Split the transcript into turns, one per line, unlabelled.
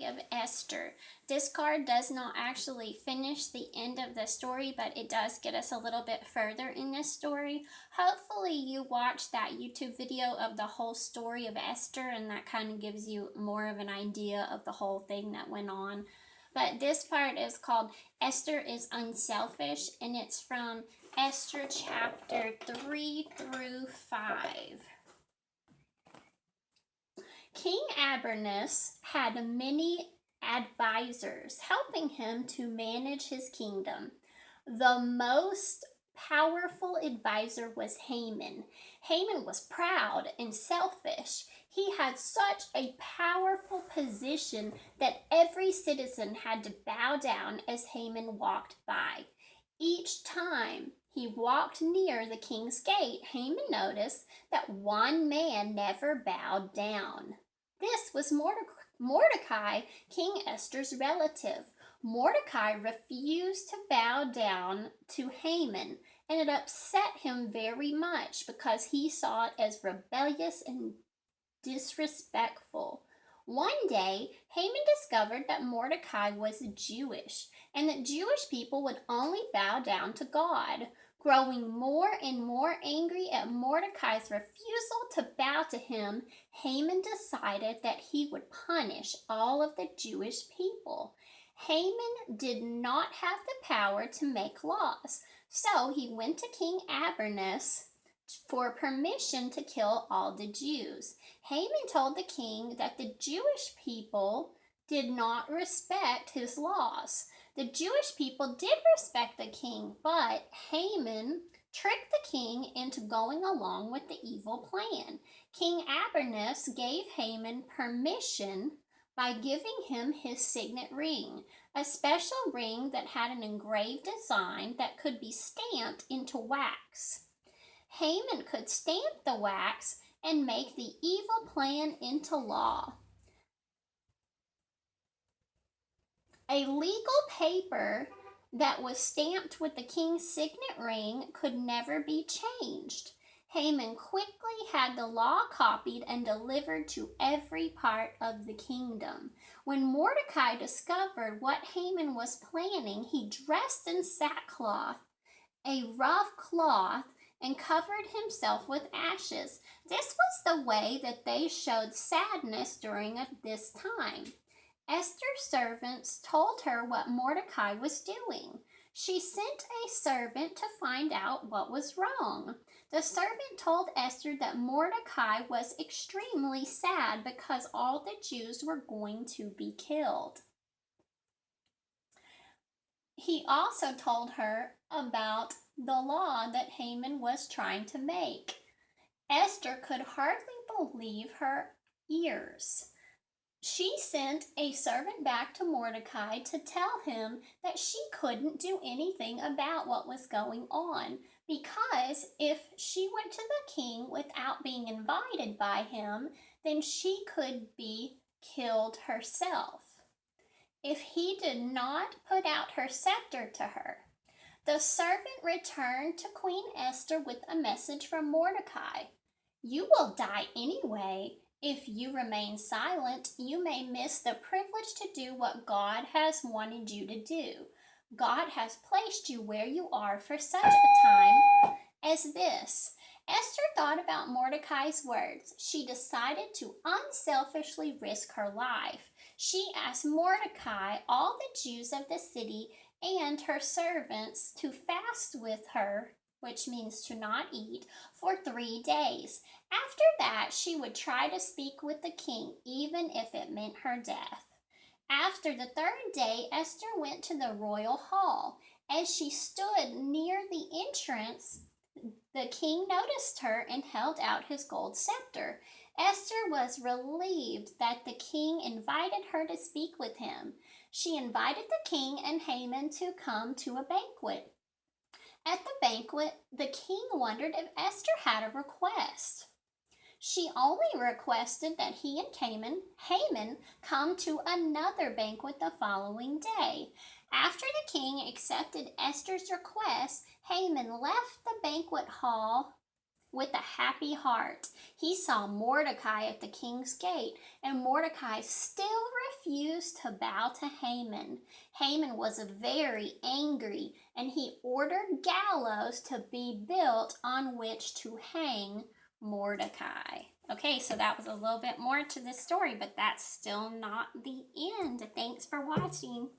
Of Esther. This card does not actually finish the end of the story, but it does get us a little bit further in this story. Hopefully you watched that YouTube video of the whole story of Esther, and that kind of gives you more of an idea of the whole thing that went on. But this part is called Esther is Unselfish, and it's from Esther chapter 3 through 5. King Abernus had many advisors helping him to manage his kingdom. The most powerful advisor was Haman. Haman was proud and selfish. He had such a powerful position that every citizen had to bow down as Haman walked by. Each time he walked near the king's gate, Haman noticed that one man never bowed down. This was Mordecai, King Esther's relative. Mordecai refused to bow down to Haman, and it upset him very much because he saw it as rebellious and disrespectful. One day, Haman discovered that Mordecai was Jewish, and that Jewish people would only bow down to God. Growing more and more angry at Mordecai's refusal to bow to him, Haman decided that he would punish all of the Jewish people. Haman did not have the power to make laws, so he went to King Abernus for permission to kill all the Jews. Haman told the king that the Jewish people did not respect his laws. The Jewish people did respect the king, but Haman tricked the king into going along with the evil plan. King Abernus gave Haman permission by giving him his signet ring, a special ring that had an engraved design that could be stamped into wax. Haman could stamp the wax and make the evil plan into law. A legal paper that was stamped with the king's signet ring could never be changed. Haman quickly had the law copied and delivered to every part of the kingdom. When Mordecai discovered what Haman was planning, he dressed in sackcloth, a rough cloth, and covered himself with ashes. This was the way that they showed sadness during this time. Esther's servants told her what Mordecai was doing. She sent a servant to find out what was wrong. The servant told Esther that Mordecai was extremely sad because all the Jews were going to be killed. He also told her about the law that Haman was trying to make. Esther could hardly believe her ears. She sent a servant back to Mordecai to tell him that she couldn't do anything about what was going on, because if she went to the king without being invited by him, then she could be killed herself if he did not put out her scepter to her. The servant returned to Queen Esther with a message from Mordecai. "You will die anyway. If you remain silent, you may miss the privilege to do what God has wanted you to do. God has placed you where you are for such a time as this." Esther thought about Mordecai's words. She decided to unselfishly risk her life. She asked Mordecai, all the Jews of the city, and her servants to fast with her, which means to not eat, for 3 days. After that, she would try to speak with the king, even if it meant her death. After the 3rd day, Esther went to the royal hall. As she stood near the entrance, the king noticed her and held out his gold scepter. Esther was relieved that the king invited her to speak with him. She invited the king and Haman to come to a banquet. At the banquet, the king wondered if Esther had a request. She only requested that he and Haman come to another banquet the following day. After the king accepted Esther's request, Haman left the banquet hall with a happy heart. He saw Mordecai at the king's gate, and Mordecai still refused to bow to Haman. Haman was very angry, and he ordered gallows to be built on which to hang Mordecai. Okay, so that was a little bit more to this story, but that's still not the end. Thanks for watching.